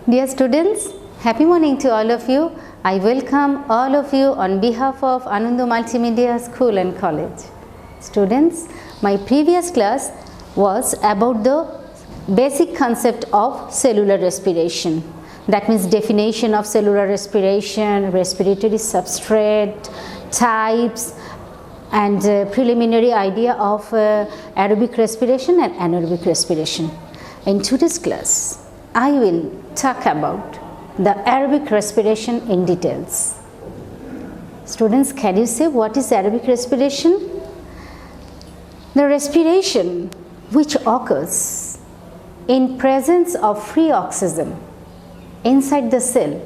Dear students, happy morning to all of you. I welcome all of you on behalf of Ananda Multimedia School and College. Students, my previous class was about the basic concept of cellular respiration. That means definition of cellular respiration, respiratory substrate, types, and preliminary idea of aerobic respiration and anaerobic respiration. In today's class, I will talk about the aerobic respiration in details. Students, can you say what is aerobic respiration? The respiration which occurs in presence of free oxygen inside the cell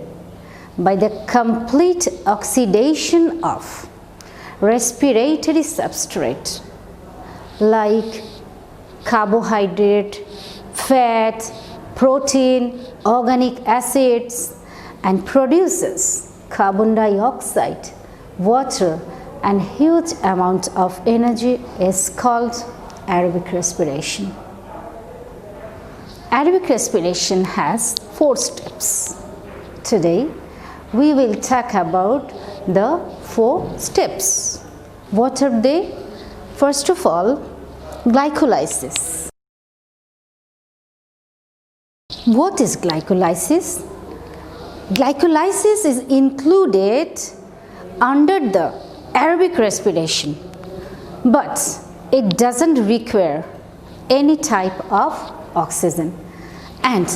by the complete oxidation of respiratory substrate like carbohydrate, fat, protein, organic acids, and produces carbon dioxide, water, and huge amount of energy is called aerobic respiration. Aerobic respiration has 4 steps. Today we will talk about the 4 steps. What are they? First of all, glycolysis. What is glycolysis? Glycolysis is included under the aerobic respiration, but it doesn't require any type of oxygen. And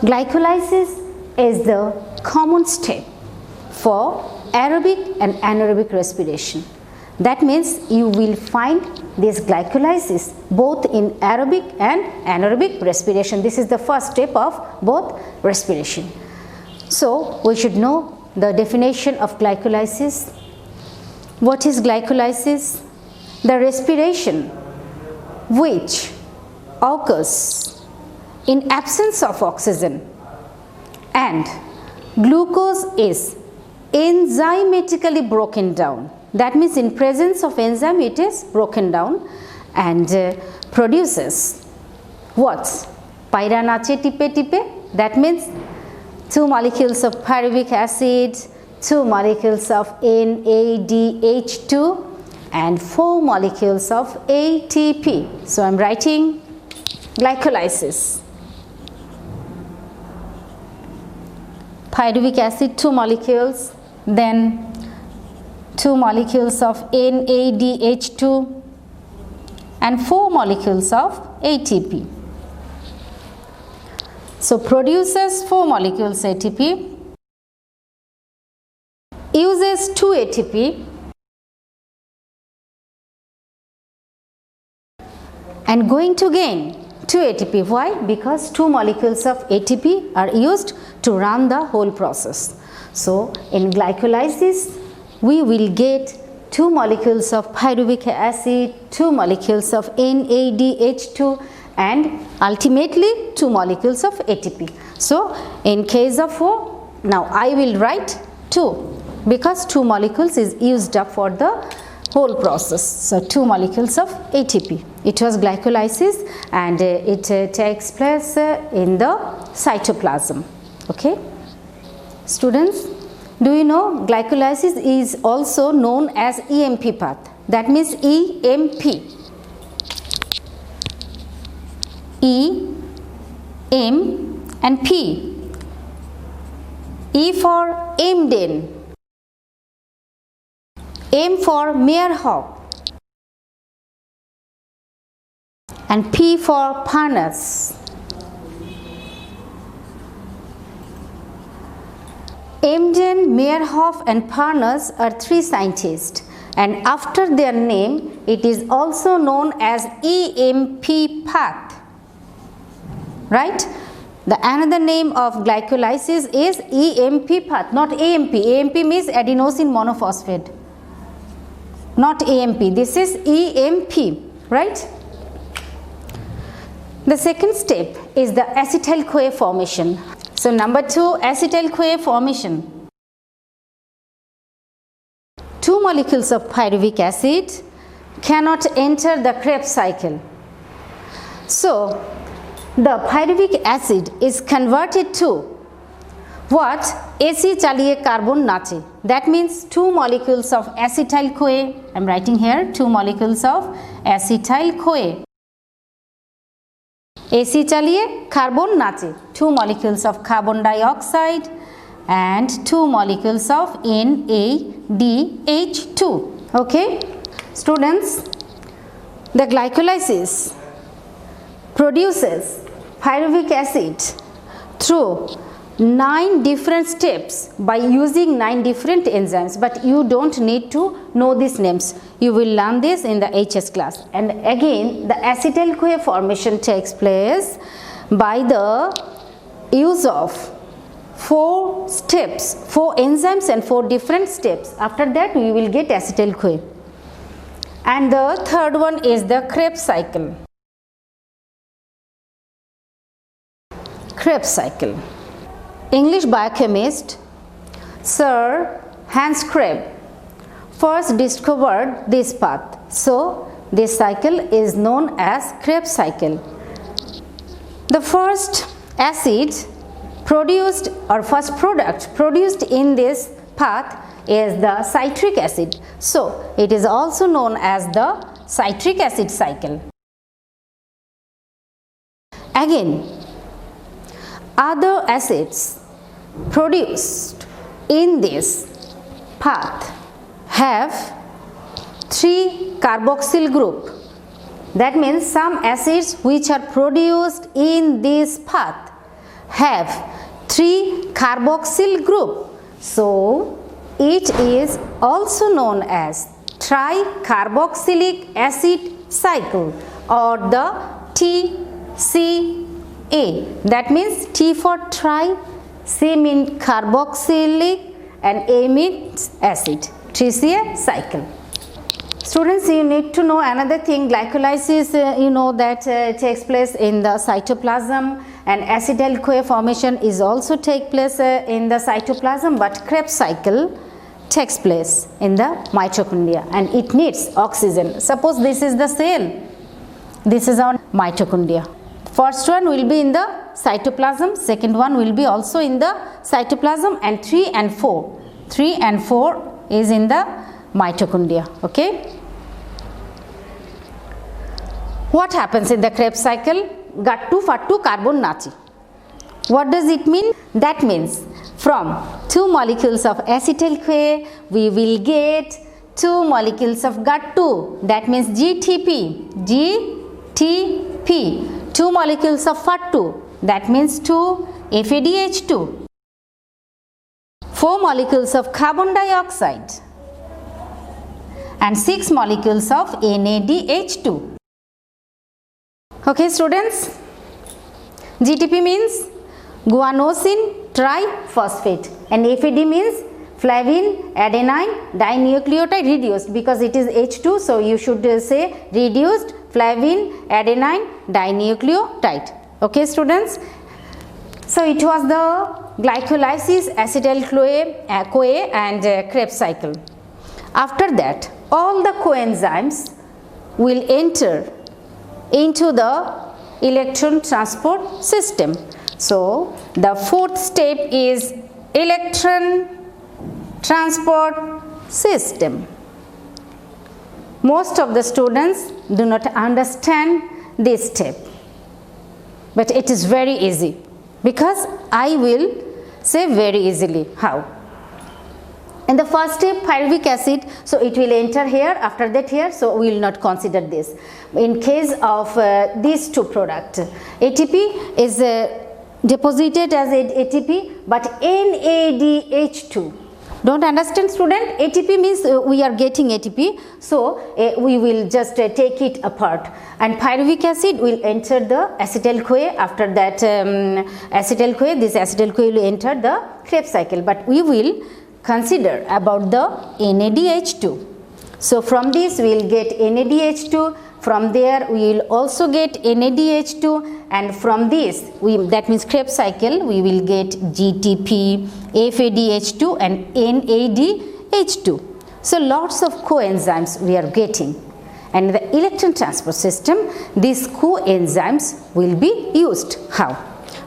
glycolysis is the common step for aerobic and anaerobic respiration. That means you will find this glycolysis both in aerobic and anaerobic respiration. This is the first step of both respiration. So we should know the definition of glycolysis. What is glycolysis? The respiration which occurs in absence of oxygen and glucose is enzymatically broken down. That means in presence of enzyme it is broken down and produces what? Pyranache tipe tipe. That means 2 molecules of pyruvic acid, 2 molecules of NADH2 and 4 molecules of ATP. So I am writing glycolysis. Pyruvic acid 2 molecules, then 2 molecules of NADH2 and 4 molecules of ATP. So produces 4 molecules ATP, uses 2 ATP and going to gain 2 ATP. Why? Because 2 molecules of ATP are used to run the whole process. So in glycolysis we will get 2 molecules of pyruvic acid, 2 molecules of NADH2 and ultimately 2 molecules of ATP. So in case of O, now I will write 2 because 2 molecules is used up for the whole process. So 2 molecules of ATP. It was glycolysis and it takes place in the cytoplasm. Okay, students, do you know glycolysis is also known as EMP path? That means EMP. E, M and P. E for Emden, M for Meyerhoff and P for Parnas. Emden, Meyerhoff and Parnas are 3 scientists and after their name it is also known as EMP path. Right? The another name of glycolysis is EMP path, not AMP. AMP means adenosine monophosphate, not AMP. This is EMP, right? The second step is the acetyl-CoA formation. So number 2, acetyl-CoA formation. 2 molecules of pyruvic acid cannot enter the Krebs cycle. So the pyruvic acid is converted to What? AC chaliye carbon nache. That means 2 molecules of acetyl CoA. I am writing here 2 molecules of acetyl CoA. AC chaliye carbon nache. 2 molecules of carbon dioxide and 2 molecules of NADH2. Okay, students, the glycolysis produces pyruvic acid through 9 different steps by using 9 different enzymes, but you don't need to know these names. You will learn this in the HS class. And again, the acetyl CoA formation takes place by the use of 4 steps, 4 enzymes and 4 different steps. After that, we will get acetyl CoA. And the third one is the Krebs cycle. Krebs cycle. English biochemist Sir Hans Krebs first discovered this path. So, this cycle is known as Krebs cycle. The first acid produced or first product produced in this path is the citric acid. So, it is also known as the citric acid cycle. Again, other acids produced in this path have 3 carboxyl group. That means some acids which are produced in this path have 3 carboxyl group. So, it is also known as tricarboxylic acid cycle or the TCA. That means T for tri, C means carboxylic and A means acid. TCA cycle. Students, you need to know another thing. Glycolysis, you know that takes place in the cytoplasm, and acetyl CoA formation is also take place in the cytoplasm, but Krebs cycle takes place in the mitochondria and it needs oxygen. Suppose this is the cell, this is our mitochondria. First one will be in the cytoplasm, second one will be also in the cytoplasm, and 3 and 4 is in the mitochondria. Okay. What happens in the Krebs cycle? Gattu fattu carbon nachi. What does it mean? That means from 2 molecules of acetyl CoA we will get 2 molecules of Gattu. That means GTP. 2 molecules of fattu. That means 2 FADH2. 4 molecules of carbon dioxide and 6 molecules of NADH2. Okay, students, GTP means guanosine triphosphate and FAD means flavin adenine dinucleotide reduced, because it is H2, so you should say reduced flavin adenine dinucleotide. Okay, students. So, it was the glycolysis, acetyl CoA and Krebs cycle. After that, all the coenzymes will enter into the electron transport system. So, the fourth step is electron transport system. Most of the students do not understand this step, but it is very easy, because I will say very easily how. In the first step, pyruvic acid, so it will enter here, after that here, so we will not consider this. In case of these 2 products, ATP is deposited as ATP, but NADH2. Don't understand, student? ATP means we are getting ATP, so we will just take it apart, and pyruvic acid will enter the acetyl CoA. After that acetyl CoA, this acetyl CoA will enter the Krebs cycle, but we will consider about the NADH2. So, from this we will get NADH2, from there we will also get NADH2, and from this that means Krebs cycle we will get GTP, FADH2 and NADH2. So, lots of coenzymes we are getting, and in the electron transport system these coenzymes will be used. How?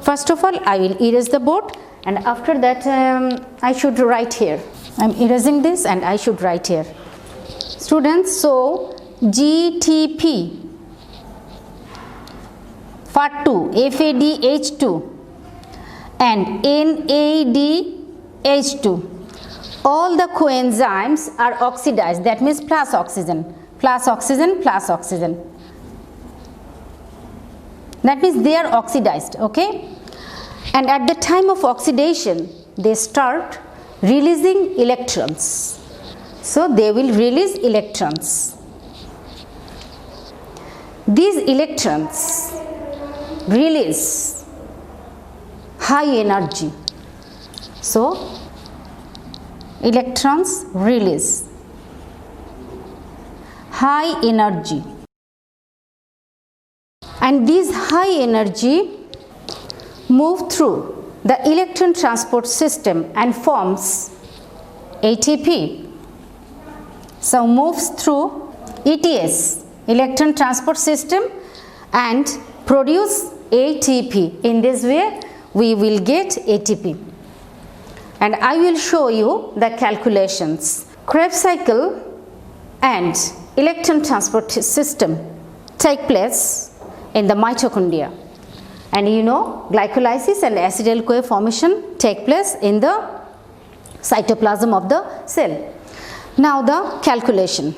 First of all, I will erase the board, and after that I should write here. I am erasing this and I should write here. Students, so GTP, FAD2, FADH2 and NADH2, all the coenzymes are oxidized, that means plus oxygen, plus oxygen, plus oxygen. That means they are oxidized, okay? And at the time of oxidation, they start releasing electrons. So they will release electrons. These electrons release high energy. So electrons release high energy, and this high energy move through the electron transport system and forms ATP. So moves through ETS, electron transport system, and produce ATP. In this way we will get ATP, and I will show you the calculations. Krebs cycle and electron transport system take place in the mitochondria, and you know glycolysis and acetyl-CoA formation take place in the cytoplasm of the cell. Now the calculation.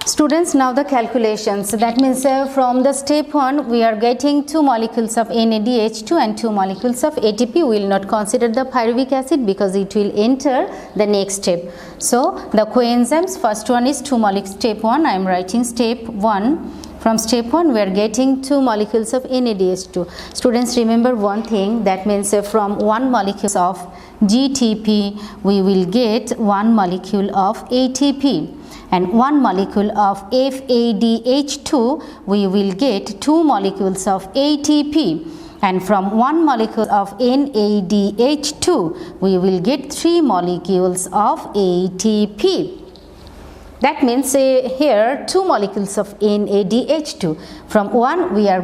Students, now the calculations. That means from the step 1 we are getting 2 molecules of NADH2 and 2 molecules of ATP. We will not consider the pyruvic acid because it will enter the next step. So the coenzymes, first one is 2 molecules. Step 1, I am writing step 1. From step 1 we are getting 2 molecules of NADH2. Students, remember one thing, that means from 1 molecule of GTP we will get 1 molecule of ATP, and 1 molecule of FADH2 we will get 2 molecules of ATP, and from 1 molecule of NADH2 we will get 3 molecules of ATP. That means here 2 molecules of NADH2. From 1 we are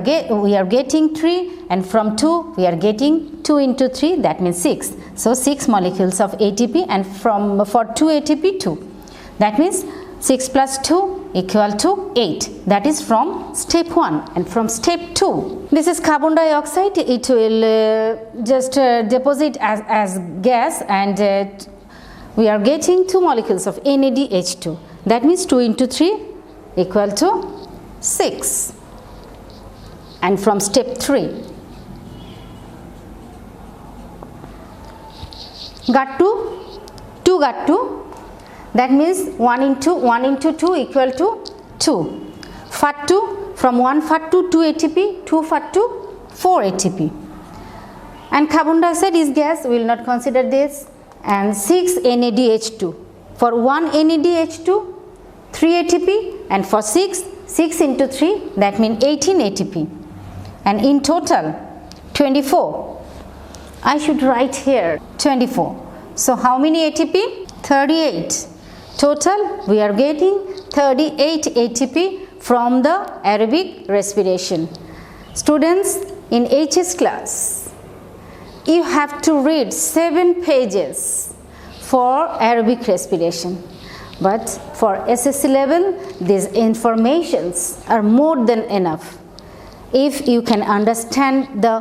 getting 3, and from 2 we are getting 2 into 3, that means 6. So 6 molecules of ATP, and for 2 ATP 2. That means 6 plus 2 equal to 8. That is from step 1. And from step 2, this is carbon dioxide. It will just deposit as gas, and we are getting 2 molecules of NADH2. That means 2 into 3 equal to 6. And from step 3, got 2, 2 got 2. That means 1 into 2 equal to 2. FAD2, from 1 FAD2 2 ATP, 2 FAD2 4 ATP. And carbon dioxide is gas, we will not consider this. And 6 NADH2. For 1 NADH2, 3 ATP, and for 6 into 3, that means 18 ATP. And in total 24. I should write here 24. So how many ATP? 38. Total we are getting 38 ATP from the aerobic respiration. Students, in HS class you have to read 7 pages for aerobic respiration, but for SSC level these informations are more than enough. If you can understand the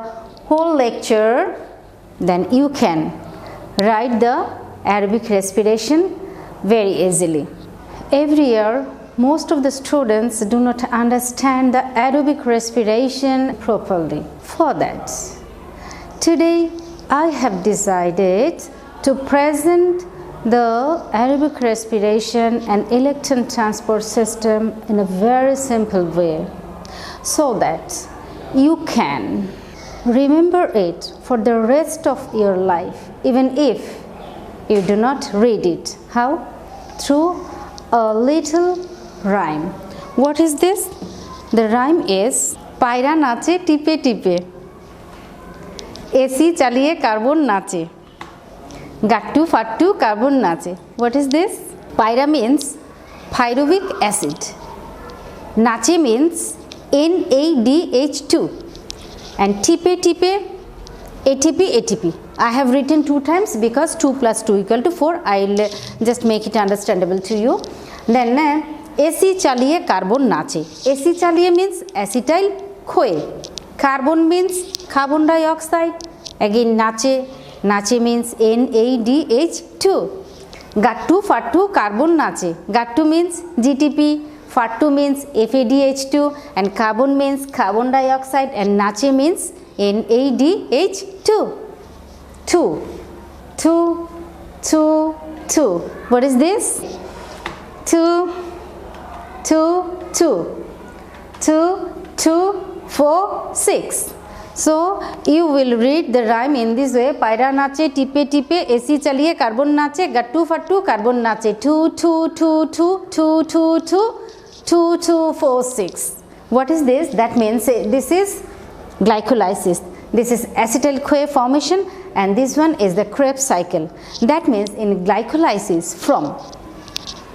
whole lecture, then you can write the aerobic respiration very easily. Every year most of the students do not understand the aerobic respiration properly. For that, today I have decided to present the aerobic respiration and electron transport system in a very simple way, so that you can remember it for the rest of your life, even if you do not read it. How? Through a little rhyme. What is this? The rhyme is Paira nache tipe tipe, AC চালিয়ে carbon নাচে, Gattu fattu carbon nache. What is this? Pyra means pyruvic acid. Nache means NADH2. And tipe tipe ATP ATP. I have written 2 times because 2 plus 2 equal to 4. I will just make it understandable to you. Then AC chaliye carbon nache. AC chaliye means acetyl CoA. Carbon means carbon dioxide. Again nache. Nache means NADH2. Gattu fattu carbon nache. Gattu means GTP. Fattu means FADH2 and carbon means carbon dioxide and nache means NADH2. 2. What is this? 2, 4, 6. So you will read the rhyme in this way. Pyra nache, tipe tipe, AC chaliye carbon nache, gattu fattu carbon nache. 2, 2, 2, 2, 2, 2, 2, 2, 2, 4, 6. What is this? That means this is glycolysis. This is acetyl CoA formation and this one is the Krebs cycle. That means in glycolysis from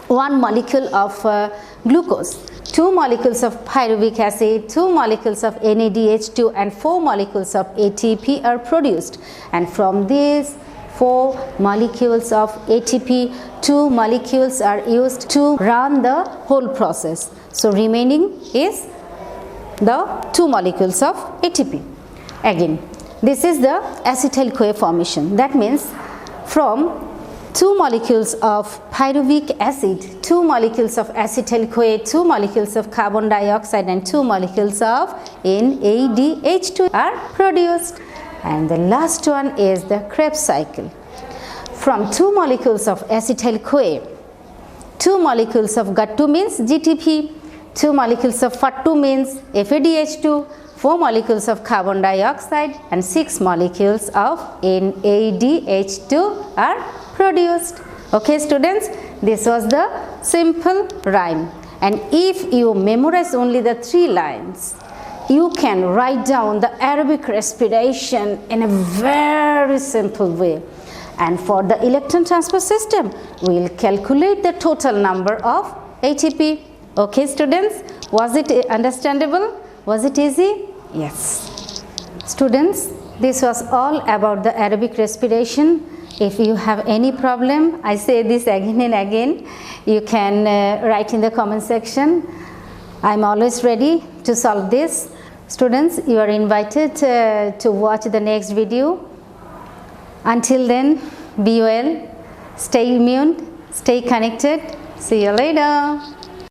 one molecule of glucose, 2 molecules of pyruvic acid, 2 molecules of NADH2 and 4 molecules of ATP are produced. And from these 4 molecules of ATP, 2 molecules are used to run the whole process. So remaining is the 2 molecules of ATP. Again, this is the acetyl CoA formation. That means from 2 molecules of pyruvic acid, 2 molecules of acetyl CoA, 2 molecules of carbon dioxide and 2 molecules of NADH2 are produced. And the last one is the Krebs cycle. From 2 molecules of acetyl CoA, 2 molecules of Gattu means GTP, 2 molecules of fattu means FADH2, 4 molecules of carbon dioxide and 6 molecules of NADH2 are produced. Okay students, this was the simple rhyme. And if you memorize only the 3 lines, you can write down the Arabic respiration in a very simple way. And for the electron transport system, we will calculate the total number of ATP. Okay students, was it understandable? Was it easy? Yes. Students, this was all about the Arabic respiration. If you have any problem, I say this again and again, you can write in the comment section. I am always ready to solve this. Students, you are invited to watch the next video. Until then, be well, stay immune, stay connected. See you later.